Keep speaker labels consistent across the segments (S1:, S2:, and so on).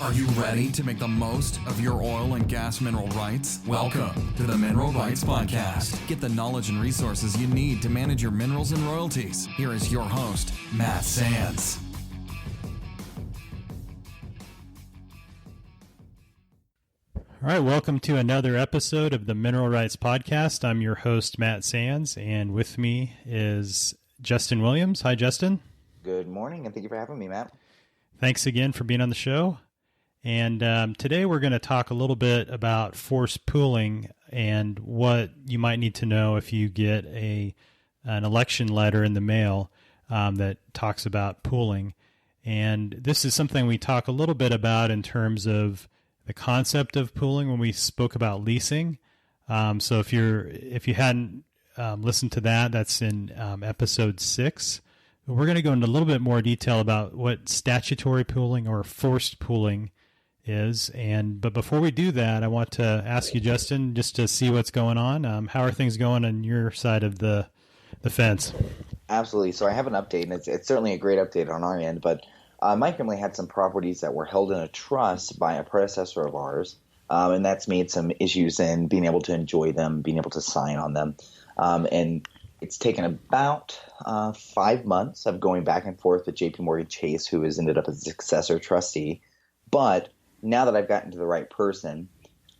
S1: Are you ready to make the most of your oil and gas mineral rights? Welcome to the Mineral Rights Podcast. Get the knowledge and resources you need to manage your minerals and royalties. Here is your host, Matt Sands.
S2: All right, welcome to another episode of the Mineral Rights Podcast. I'm your host, Matt Sands, and with me is Justin Williams. Hi, Justin.
S3: Good morning, and thank you for having me, Matt.
S2: Thanks again for being on the show. And today we're going to talk a little bit about forced pooling and what you might need to know if you get an election letter in the mail that talks about pooling. And this is something we talk a little bit about in terms of the concept of pooling when we spoke about leasing. So if you hadn't listened to that, that's in episode 6. We're going to go into a little bit more detail about what statutory pooling or forced pooling is. But before we do that, I want to ask you, Justin, just to see what's going on. How are things going on your side of the fence?
S3: Absolutely. So I have an update, and it's certainly a great update on our end, but my family had some properties that were held in a trust by a predecessor of ours, and that's made some issues in being able to enjoy them, being able to sign on them. And it's taken about 5 months of going back and forth with JP Morgan Chase, who has ended up as a successor trustee. But now that I've gotten to the right person,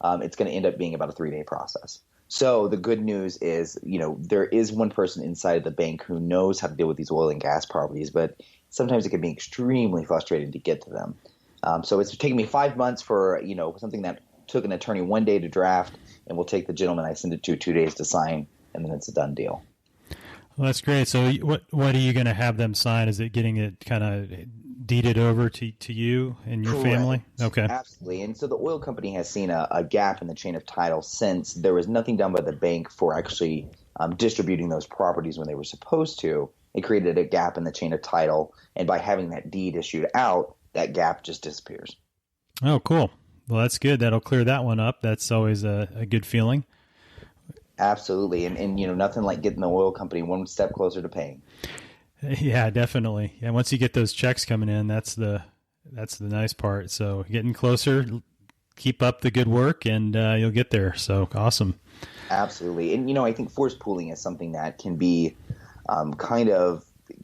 S3: it's going to end up being about a 3-day process. So the good news is, there is one person inside of the bank who knows how to deal with these oil and gas properties, but sometimes it can be extremely frustrating to get to them. So it's taken me 5 months for, something that took an attorney 1 day to draft, and will take the gentleman I send it to 2 days to sign, and then it's a done deal.
S2: Well, that's great. So what are you going to have them sign? Is it getting it kind of deeded over to you and your
S3: Correct.
S2: Family? Okay.
S3: Absolutely. And so the oil company has seen a gap in the chain of title since there was nothing done by the bank for actually distributing those properties when they were supposed to. It created a gap in the chain of title, and by having that deed issued out, that gap just disappears.
S2: Oh, cool. Well, that's good. That'll clear that one up. That's always a good feeling.
S3: Absolutely. And nothing like getting the oil company one step closer to paying.
S2: Yeah, definitely. And once you get those checks coming in, that's the nice part. So getting closer, keep up the good work, and you'll get there. So awesome.
S3: Absolutely. And, I think forced pooling is something that can be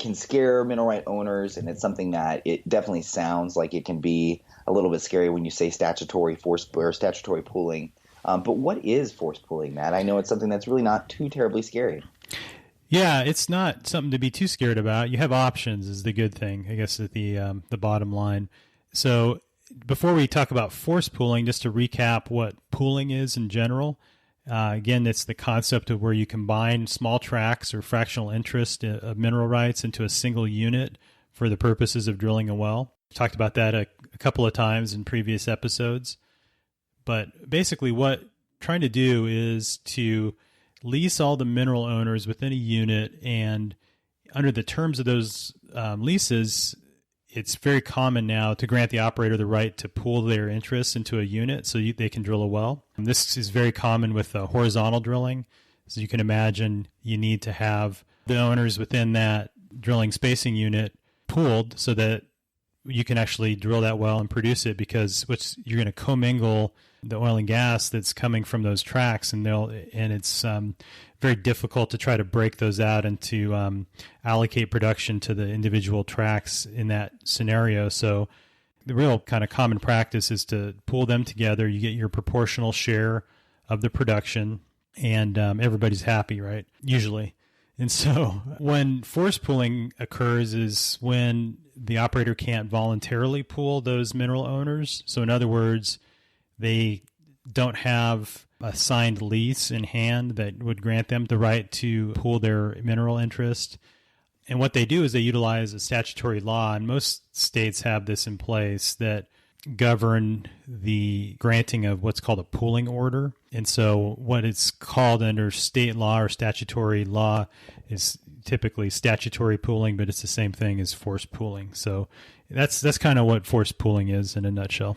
S3: can scare mineral right owners, and it's something that it definitely sounds like it can be a little bit scary when you say statutory pooling. But what is forced pooling, Matt? I know it's something that's really not too terribly scary.
S2: Yeah, it's not something to be too scared about. You have options is the good thing, I guess, at the bottom line. So before we talk about forced pooling, just to recap what pooling is in general, again, it's the concept of where you combine small tracts or fractional interest of mineral rights into a single unit for the purposes of drilling a well. We talked about that a couple of times in previous episodes. But basically what trying to do is to lease all the mineral owners within a unit, and under the terms of those leases, it's very common now to grant the operator the right to pool their interests into a unit so they can drill a well. And this is very common with horizontal drilling. So you can imagine you need to have the owners within that drilling spacing unit pooled so that you can actually drill that well and produce it, because you're going to commingle the oil and gas that's coming from those tracks, and it's very difficult to try to break those out and to allocate production to the individual tracks in that scenario. So the real kind of common practice is to pool them together. You get your proportional share of the production, and everybody's happy, right? Usually. And so when forced pooling occurs is when the operator can't voluntarily pool those mineral owners. So in other words, they don't have a signed lease in hand that would grant them the right to pool their mineral interest. And what they do is they utilize a statutory law, and most states have this in place, that govern the granting of what's called a pooling order. And so what it's called under state law or statutory law is typically statutory pooling, but it's the same thing as forced pooling. So that's kind of what forced pooling is in a nutshell.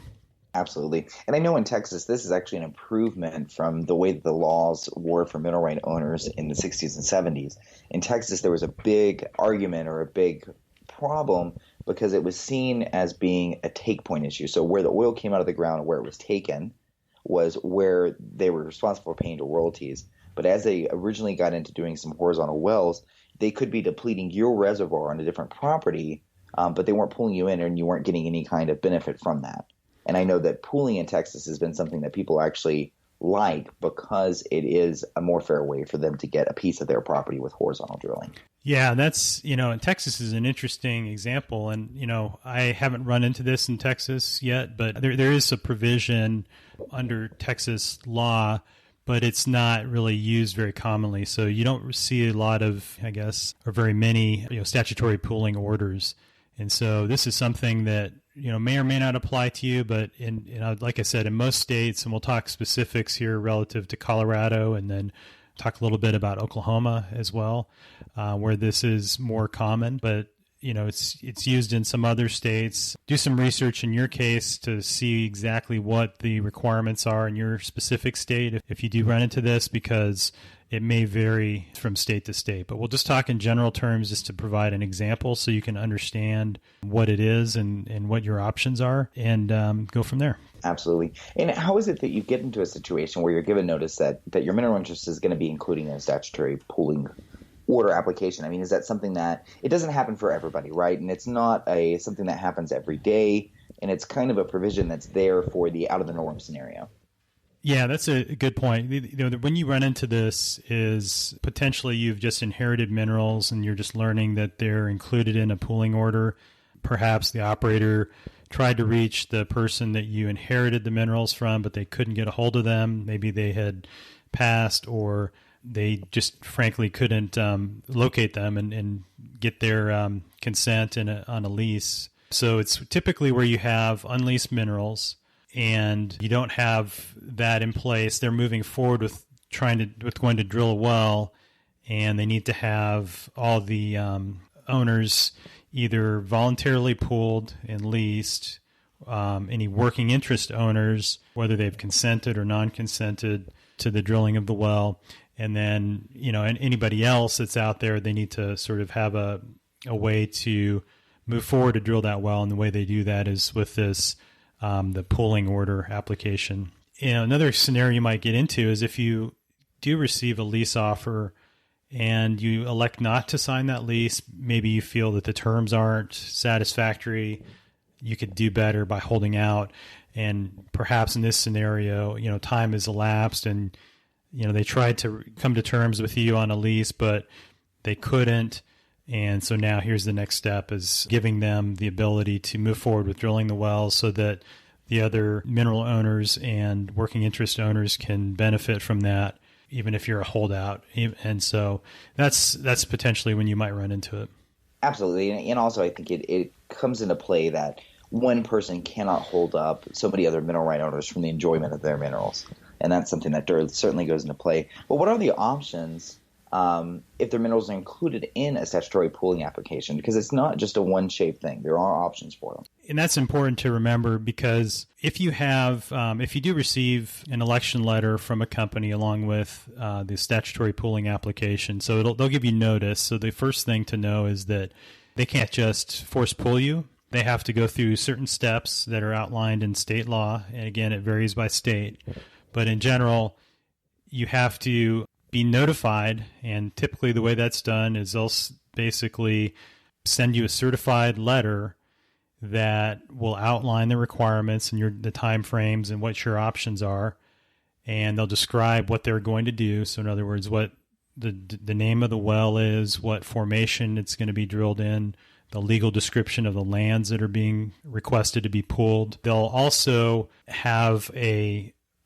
S3: Absolutely. And I know in Texas, this is actually an improvement from the way that the laws were for mineral right owners in the 60s and 70s. In Texas, there was a big argument or a big problem because it was seen as being a take point issue. So where the oil came out of the ground and where it was taken was where they were responsible for paying the royalties. But as they originally got into doing some horizontal wells, they could be depleting your reservoir on a different property, but they weren't pulling you in and you weren't getting any kind of benefit from that. And I know that pooling in Texas has been something that people actually like because it is a more fair way for them to get a piece of their property with horizontal drilling.
S2: Yeah, that's, and Texas is an interesting example. And, I haven't run into this in Texas yet, but there is a provision under Texas law, but it's not really used very commonly. So you don't see a lot of, I guess, or very many, statutory pooling orders. And so this is something that, may or may not apply to you, but like I said, in most states, and we'll talk specifics here relative to Colorado and then talk a little bit about Oklahoma as well, where this is more common, but it's used in some other states. Do some research in your case to see exactly what the requirements are in your specific state if you do run into this, because it may vary from state to state. But we'll just talk in general terms just to provide an example so you can understand what it is and what your options are, and go from there.
S3: Absolutely. And how is it that you get into a situation where you're given notice that your mineral interest is going to be included in a statutory pooling order application? I mean, is that something that it doesn't happen for everybody, right? And it's not something that happens every day, and it's kind of a provision that's there for the out of the norm scenario.
S2: Yeah, that's a good point. When you run into this is potentially you've just inherited minerals and you're just learning that they're included in a pooling order. Perhaps the operator tried to reach the person that you inherited the minerals from, but they couldn't get a hold of them. Maybe they had passed, or they just frankly couldn't locate them and get their consent on a lease. So it's typically where you have unleased minerals and you don't have that in place. They're moving forward with going to drill a well, and they need to have all the owners either voluntarily pooled and leased, any working interest owners, whether they've consented or non-consented to the drilling of the well. And then, and anybody else that's out there, they need to sort of have a way to move forward to drill that well. And the way they do that is with this, the pooling order application. Another scenario you might get into is if you do receive a lease offer and you elect not to sign that lease, maybe you feel that the terms aren't satisfactory, you could do better by holding out. And perhaps in this scenario, time has elapsed and they tried to come to terms with you on a lease, but they couldn't. And so now here's the next step, is giving them the ability to move forward with drilling the wells so that the other mineral owners and working interest owners can benefit from that, even if you're a holdout. And so that's potentially when you might run into it.
S3: Absolutely. And also I think it comes into play that one person cannot hold up so many other mineral right owners from the enjoyment of their minerals. And that's something that certainly goes into play. But what are the options if their minerals are included in a statutory pooling application? Because it's not just a one-shaped thing. There are options for them.
S2: And that's important to remember, because if you do receive an election letter from a company along with the statutory pooling application, so they'll give you notice. So the first thing to know is that they can't just force pool you. They have to go through certain steps that are outlined in state law. And again, it varies by state. But in general, you have to be notified, and typically the way that's done is they'll basically send you a certified letter that will outline the requirements and the time frames and what your options are, and they'll describe what they're going to do. So in other words, what the name of the well is, what formation it's going to be drilled in, the legal description of the lands that are being requested to be pooled. They'll also have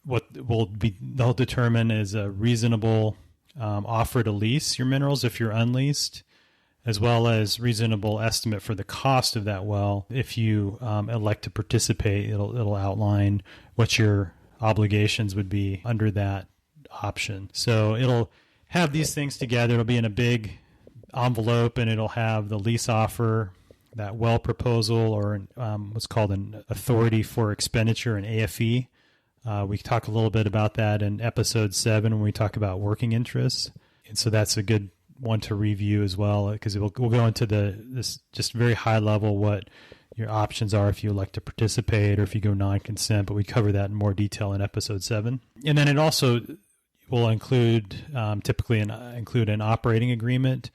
S2: they'll determine as a reasonable offer to lease your minerals if you're unleased, as well as reasonable estimate for the cost of that well. If you elect to participate, it'll outline what your obligations would be under that option. So it'll have these things together. It'll be in a big envelope, and it'll have the lease offer, that well proposal, or what's called an authority for expenditure, an AFE. We talk a little bit about that in episode 7 when we talk about working interests. And so that's a good want to review as well, because we'll go into this just very high level what your options are if you elect to participate or if you go non-consent, but we cover that in more detail in episode 7. And then it also will include typically include an operating agreement,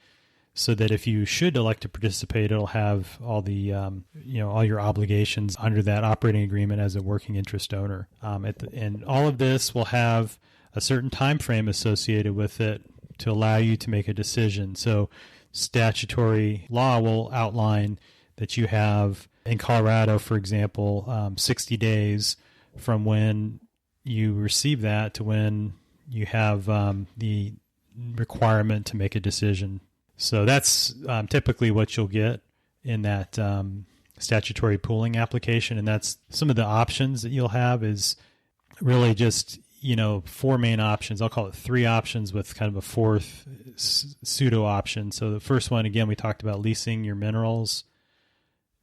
S2: so that if you should elect to participate, it'll have all the all your obligations under that operating agreement as a working interest owner. And all of this will have a certain time frame associated with it to allow you to make a decision. So statutory law will outline that you have, in Colorado, for example, 60 days from when you receive that to when you have the requirement to make a decision. So that's typically what you'll get in that statutory pooling application. And that's some of the options that you'll have is really just, 4 main options. I'll call it 3 options with kind of a fourth pseudo option. So the first one, again, we talked about leasing your minerals,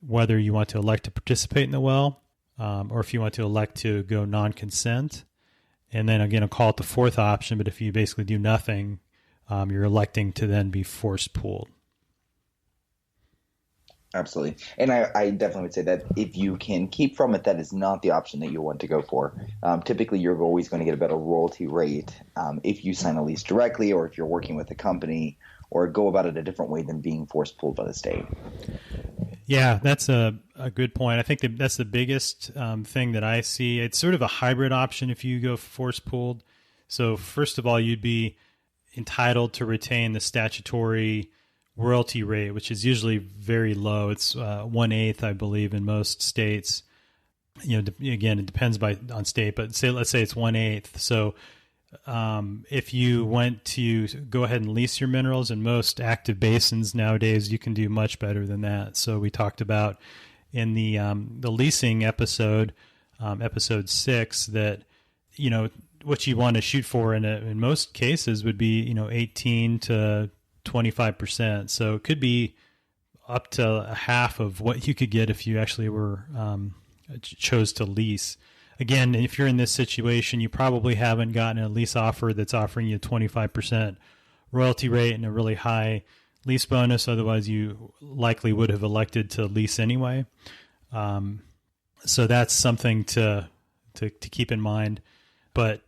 S2: whether you want to elect to participate in the well, or if you want to elect to go non-consent. And then again, I'll call it the fourth option, but if you basically do nothing, you're electing to then be force pooled.
S3: Absolutely. And I definitely would say that if you can keep from it, that is not the option that you want to go for. Typically, you're always going to get a better royalty rate if you sign a lease directly, or if you're working with a company, or go about it a different way than being force pooled by the state.
S2: Yeah, that's a good point. I think that's the biggest thing that I see. It's sort of a hybrid option if you go force pooled. So first of all, you'd be entitled to retain the statutory royalty rate, which is usually very low. It's 1/8, I believe, in most states. Again, it depends on state, but let's say it's 1/8. So if you went to go ahead and lease your minerals in most active basins nowadays, you can do much better than that. So we talked about in the leasing episode, episode 6, that what you want to shoot for in most cases would be 18 to 25%. So it could be up to a half of what you could get if you actually were chose to lease. Again, if you're in this situation, you probably haven't gotten a lease offer that's offering you a 25% royalty rate and a really high lease bonus. Otherwise, you likely would have elected to lease anyway. So that's something to keep in mind. But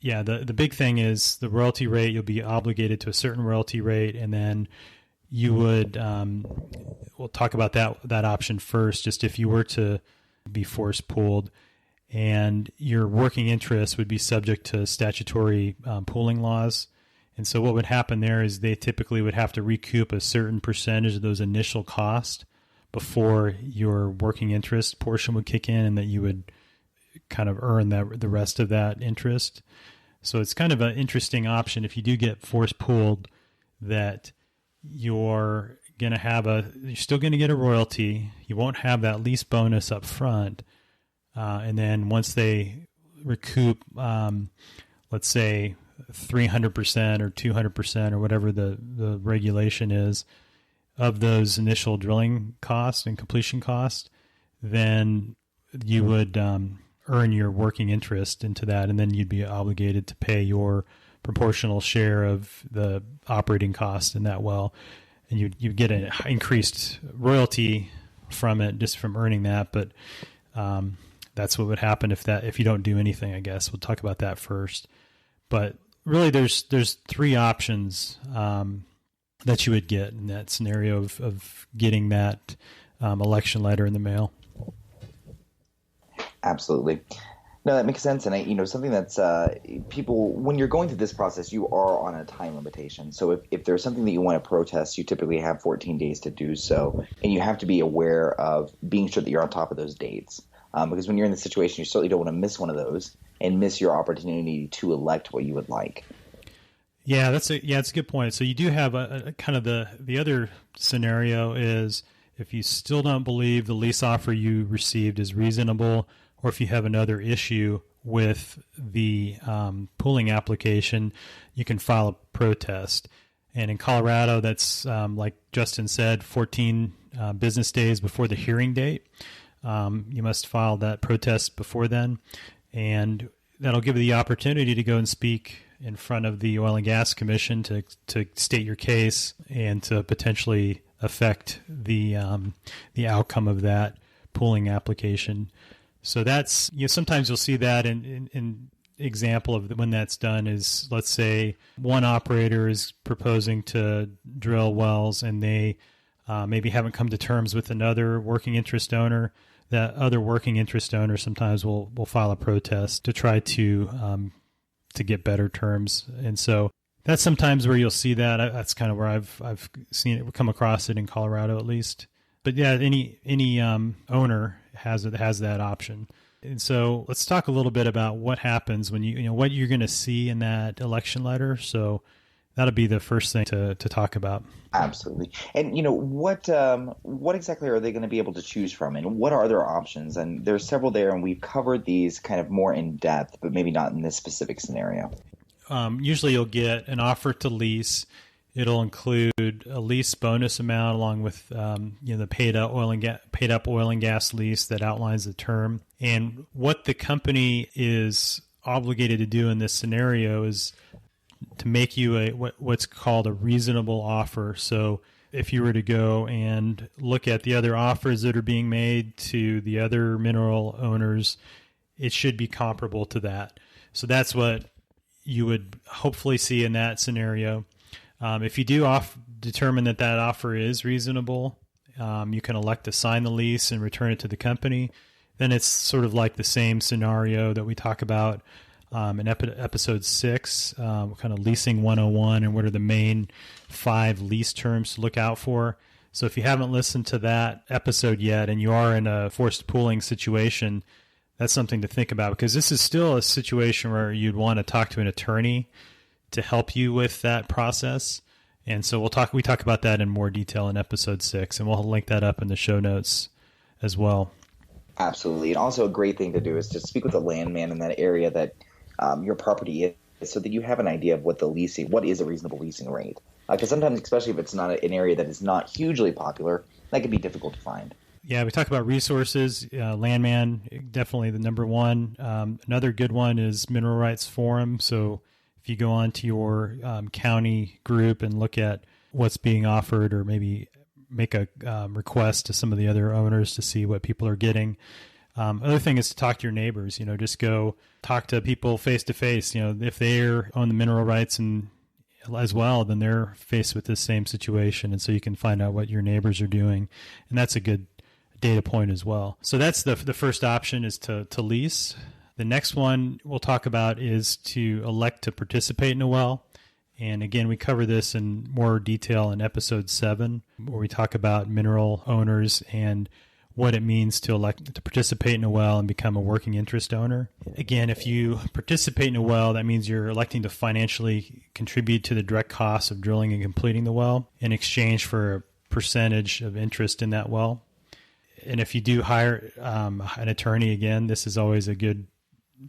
S2: yeah, the big thing is the royalty rate. You'll be obligated to a certain royalty rate, and then you would. We'll talk about that option first. Just if you were to be force pooled, and your working interest would be subject to statutory pooling laws. And so what would happen there is they typically would have to recoup a certain percentage of those initial costs before your working interest portion would kick in, and that you would kind of earn the rest of that interest. So it's kind of an interesting option if you do get force pooled, that you're still going to get a royalty. You won't have that lease bonus up front. And then once they recoup, let's say 300% or 200% or whatever the regulation is of those initial drilling costs and completion costs, then you would earn your working interest into that, and then you'd be obligated to pay your proportional share of the operating cost in that well, and you get an increased royalty from it just from earning that. But that's what would happen if you don't do anything, I guess. We'll talk about that first. But really, there's 3 options that you would get in that scenario of getting that election letter in the mail.
S3: Absolutely. No, that makes sense. And something that's people, when you're going through this process, you are on a time limitation. So if there's something that you want to protest, you typically have 14 days to do so. And you have to be aware of being sure that you're on top of those dates. Because when you're in this situation, you certainly don't want to miss one of those and miss your opportunity to elect what you would like.
S2: Yeah, it's a good point. So you do have a kind of the other scenario is if you still don't believe the lease offer you received is reasonable, or if you have another issue with the pooling application, you can file a protest. And in Colorado, that's like Justin said, 14 business days before the hearing date. You must file that protest before then, and that'll give you the opportunity to go and speak in front of the Oil and Gas Commission to state your case and to potentially affect the outcome of that pooling application. So that's, sometimes you'll see that in example of when that's done is, let's say one operator is proposing to drill wells and they maybe haven't come to terms with another working interest owner. That other working interest owner sometimes will file a protest to try to get better terms. And so that's sometimes where you'll see that. That's kind of where I've seen it, come across it in Colorado at least. But yeah, any owner has that option. And so let's talk a little bit about what happens when what you're going to see in that election letter. So that'll be the first thing to talk about.
S3: Absolutely. And what exactly are they going to be able to choose from, and what are their options? And there's several there, and we've covered these kind of more in depth, but maybe not in this specific scenario.
S2: Usually you'll get an offer to lease. It'll include a lease bonus amount along with the paid up oil and gas lease that outlines the term. And what the company is obligated to do in this scenario is to make you what's called a reasonable offer. So if you were to go and look at the other offers that are being made to the other mineral owners, it should be comparable to that. So that's what you would hopefully see in that scenario. If you do determine that offer is reasonable, you can elect to sign the lease and return it to the company. Then it's sort of like the same scenario that we talk about in episode 6, kind of leasing 101 and what are the main 5 lease terms to look out for. So if you haven't listened to that episode yet and you are in a forced pooling situation, that's something to think about, because this is still a situation where you'd want to talk to an attorney to help you with that process. And so we talk about that in more detail in episode 6, and we'll link that up in the show notes as well.
S3: Absolutely. And also a great thing to do is to speak with a landman in that area that your property is, so that you have an idea of what is a reasonable leasing rate. Because sometimes, especially if it's not an area that is not hugely popular, that can be difficult to find.
S2: Yeah, we talk about resources. Landman, definitely the number one. Another good one is Mineral Rights Forum. So if you go on to your county group and look at what's being offered, or maybe make a request to some of the other owners to see what people are getting. Other thing is to talk to your neighbors. Just go talk to people face to face. If they're on the mineral rights and as well, then they're faced with the same situation, and so you can find out what your neighbors are doing, and that's a good data point as well. So that's the first option, is to lease. The next one we'll talk about is to elect to participate in a well. And again, we cover this in more detail in episode 7, where we talk about mineral owners and what it means to elect to participate in a well and become a working interest owner. Again, if you participate in a well, that means you're electing to financially contribute to the direct costs of drilling and completing the well in exchange for a percentage of interest in that well. And if you do hire an attorney, again, this is always a good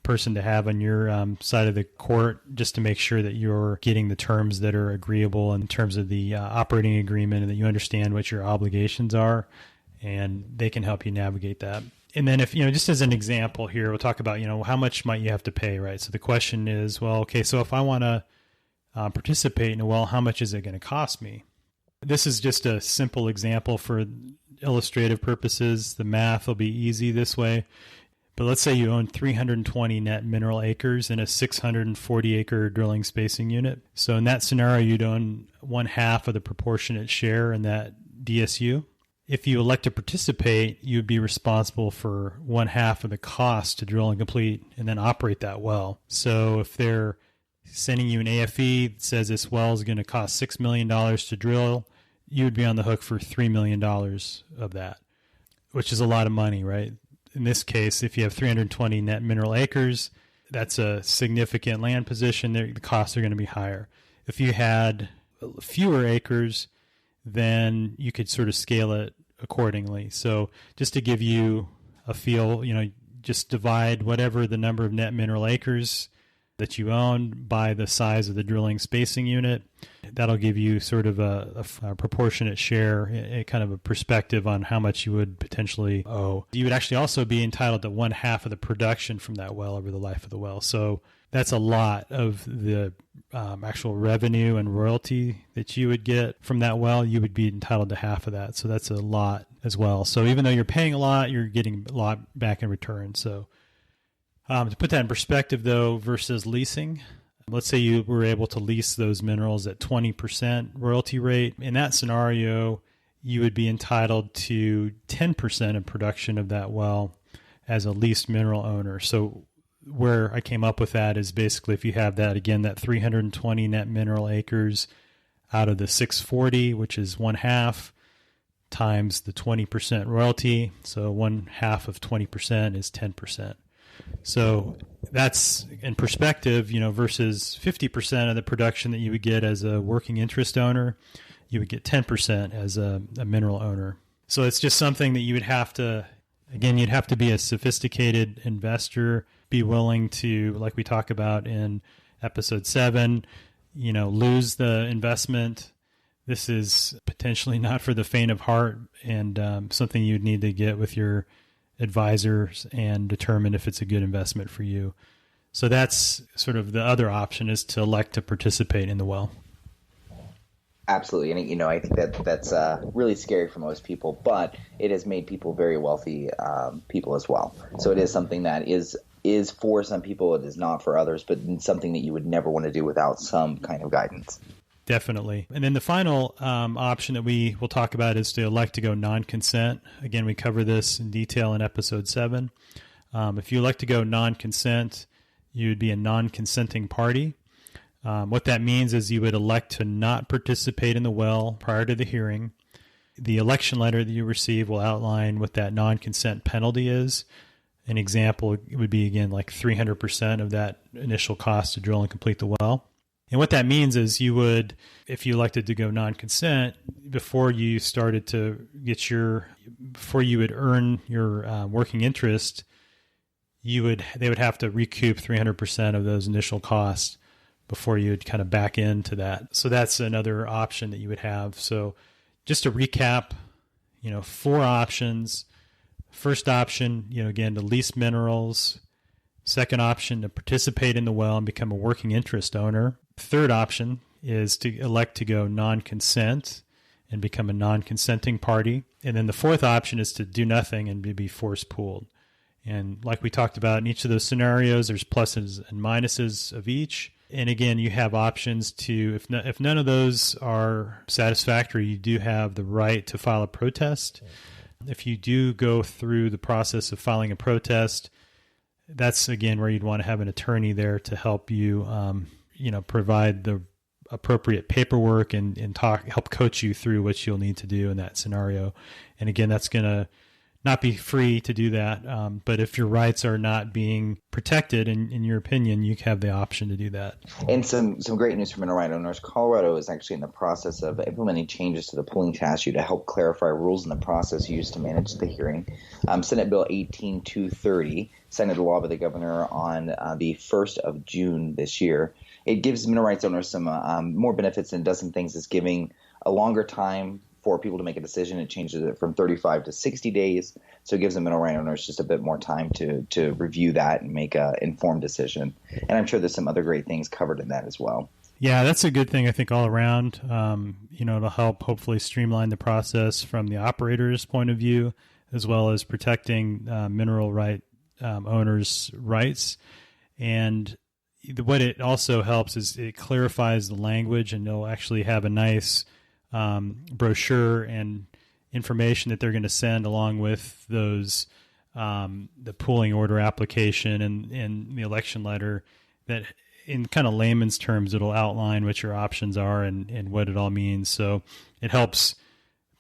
S2: person to have on your side of the court, just to make sure that you're getting the terms that are agreeable in terms of the operating agreement, and that you understand what your obligations are, and they can help you navigate that. And then if, just as an example here, we'll talk about, how much might you have to pay, right? So the question is, well, okay, so if I want to participate in a well, how much is it going to cost me? This is just a simple example for illustrative purposes. The math will be easy this way. But let's say you own 320 net mineral acres in a 640 acre drilling spacing unit. So in that scenario, you'd own 1/2 of the proportionate share in that DSU. If you elect to participate, you'd be responsible for 1/2 of the cost to drill and complete and then operate that well. So if they're sending you an AFE that says this well is going to cost $6 million to drill, you would be on the hook for $3 million of that, which is a lot of money, right? In this case, if you have 320 net mineral acres, that's a significant land position. The costs are going to be higher. If you had fewer acres, then you could sort of scale it accordingly. So just to give you a feel, just divide whatever the number of net mineral acres that you own by the size of the drilling spacing unit. That'll give you sort of a proportionate share, a kind of a perspective on how much you would potentially owe. You would actually also be entitled to 1/2 of the production from that well over the life of the well. So that's a lot of the actual revenue and royalty that you would get from that well. You would be entitled to 1/2 of that. So that's a lot as well. So even though you're paying a lot, you're getting a lot back in return. So to put that in perspective, though, versus leasing, let's say you were able to lease those minerals at 20% royalty rate. In that scenario, you would be entitled to 10% of production of that well as a leased mineral owner. So where I came up with that is basically if you have that, again, that 320 net mineral acres out of the 640, which is 1/2 times the 20% royalty. So 1/2 of 20% is 10%. So that's in perspective, versus 50% of the production that you would get as a working interest owner, you would get 10% as a mineral owner. So it's just something that you would have to, again, you'd have to be a sophisticated investor, be willing to, like we talk about in episode 7, lose the investment. This is potentially not for the faint of heart, and something you'd need to get with your advisors and determine if it's a good investment for you. So that's sort of the other option, is to elect to participate in the well.
S3: Absolutely. And, I think that's really scary for most people, but it has made people very wealthy people as well. So it is something that is for some people, it is not for others, but something that you would never want to do without some kind of guidance.
S2: Definitely. And then the final option that we will talk about is to elect to go non-consent. Again, we cover this in detail in episode 7. If you elect to go non-consent, you would be a non-consenting party. What that means is you would elect to not participate in the well prior to the hearing. The election letter that you receive will outline what that non-consent penalty is. An example would be, again, like 300% of that initial cost to drill and complete the well. And what that means is you would, if you elected to go non-consent, before you started to before you would earn your working interest, they would have to recoup 300% of those initial costs before you would kind of back into that. So that's another option that you would have. So just to recap, 4 options. First option, again, to lease minerals. Second option, to participate in the well and become a working interest owner. Third option is to elect to go non-consent and become a non-consenting party. And then the fourth option is to do nothing and be force pooled. And like we talked about in each of those scenarios, there's pluses and minuses of each. And again, you have options to, if none of those are satisfactory, you do have the right to file a protest. If you do go through the process of filing a protest, that's, again, where you'd want to have an attorney there to help you, provide the appropriate paperwork and help coach you through what you'll need to do in that scenario. And again, that's going to not be free to do that. But if your rights are not being protected, in your opinion, you have the option to do that.
S3: And some great news for mineral right owners. Colorado is actually in the process of implementing changes to the pooling statute to help clarify rules in the process used to manage the hearing. Senate Bill 18230, signed into law by the governor on the 1st of June this year. It gives mineral rights owners some more benefits and does some things. It's giving a longer time for people to make a decision. It changes it from 35 to 60 days. So it gives the mineral right owners just a bit more time to review that and make an informed decision. And I'm sure there's some other great things covered in that as well.
S2: Yeah, that's a good thing, I think, all around. It'll help hopefully streamline the process from the operator's point of view, as well as protecting mineral right owners' rights. And what it also helps is it clarifies the language, and they'll actually have a nice brochure and information that they're going to send along with those the pooling order application and the election letter, that in kind of layman's terms it'll outline what your options are and what it all means. So it helps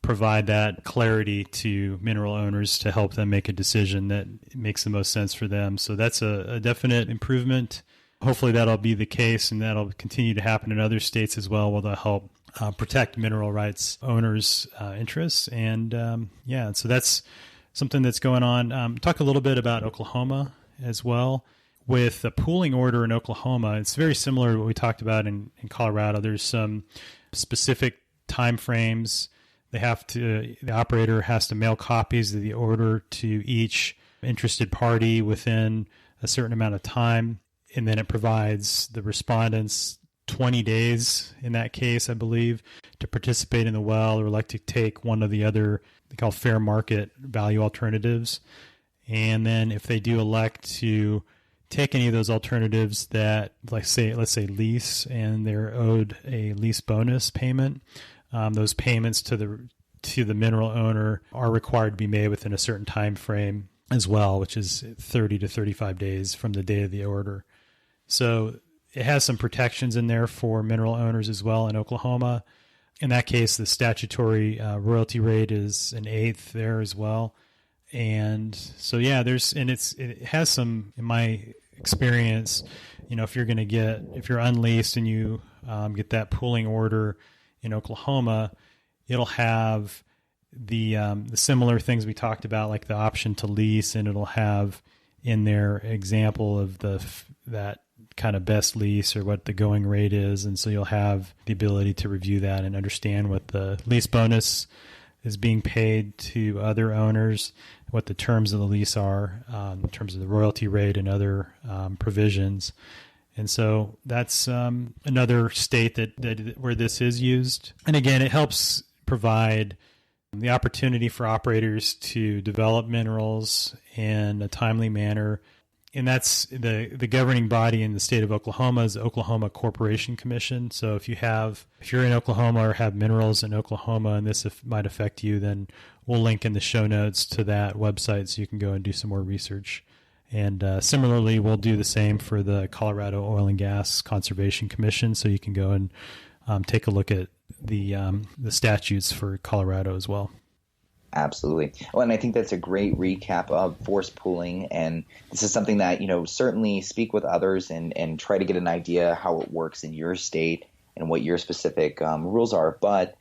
S2: provide that clarity to mineral owners to help them make a decision that makes the most sense for them. So that's a definite improvement. Hopefully that'll be the case, and that'll continue to happen in other states as well, where they'll help protect mineral rights owners' interests. And so that's something that's going on. Talk a little bit about Oklahoma as well, with a pooling order in Oklahoma, it's very similar to what we talked about in Colorado. There's some specific time frames. The operator has to mail copies of the order to each interested party within a certain amount of time. And then it provides the respondents 20 days in that case, I believe, to participate in the well or elect to take one of the other, they call fair market value alternatives. And then if they do elect to take any of those alternatives that, let's say lease, and they're owed a lease bonus payment, those payments to the mineral owner are required to be made within a certain time frame as well, which is 30 to 35 days from the date of the order. So it has some protections in there for mineral owners as well in Oklahoma. In that case, the statutory royalty rate is 1/8 there as well. And so, yeah, it has some, in my experience, if you're unleased and you get that pooling order in Oklahoma, it'll have the similar things we talked about, like the option to lease, and it'll have in there example of that kind of best lease or what the going rate is. And so you'll have the ability to review that and understand what the lease bonus is being paid to other owners, what the terms of the lease are in terms of the royalty rate and other provisions. And so that's another state that where this is used. And again, it helps provide the opportunity for operators to develop minerals in a timely manner. And that's the governing body in the state of Oklahoma is the Oklahoma Corporation Commission. So if you're in Oklahoma or have minerals in Oklahoma and this might affect you, then we'll link in the show notes to that website so you can go and do some more research. And similarly, we'll do the same for the Colorado Oil and Gas Conservation Commission, so you can go and take a look at the statutes for Colorado as well.
S3: Absolutely. Well, and I think that's a great recap of force pooling. And this is something that, certainly speak with others and try to get an idea how it works in your state and what your specific rules are. But,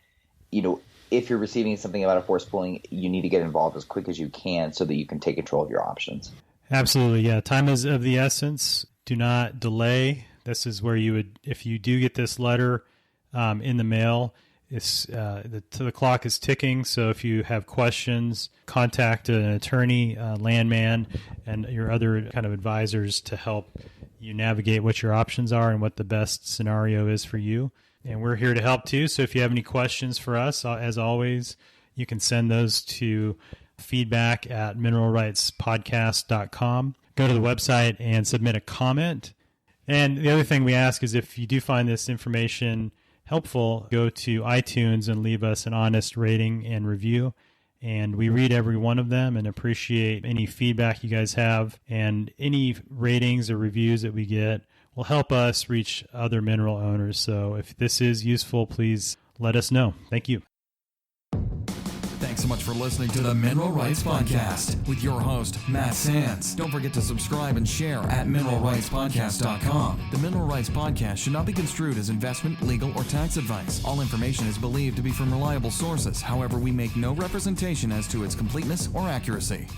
S3: if you're receiving something about a force pooling, you need to get involved as quick as you can so that you can take control of your options.
S2: Absolutely. Yeah. Time is of the essence. Do not delay. This is where if you do get this letter in the mail, the clock is ticking. So if you have questions, contact an attorney, landman, and your other kind of advisors to help you navigate what your options are and what the best scenario is for you. And we're here to help too. So if you have any questions for us, as always, you can send those to feedback@mineralrightspodcast.com. Go to the website and submit a comment. And the other thing we ask is if you do find this information helpful, go to iTunes and leave us an honest rating and review. And we read every one of them and appreciate any feedback you guys have. And any ratings or reviews that we get will help us reach other mineral owners. So if this is useful, please let us know. Thank you.
S1: Thanks so much for listening to the Mineral Rights Podcast with your host, Matt Sands. Don't forget to subscribe and share at mineralrightspodcast.com. The Mineral Rights Podcast should not be construed as investment, legal, or tax advice. All information is believed to be from reliable sources. However, we make no representation as to its completeness or accuracy.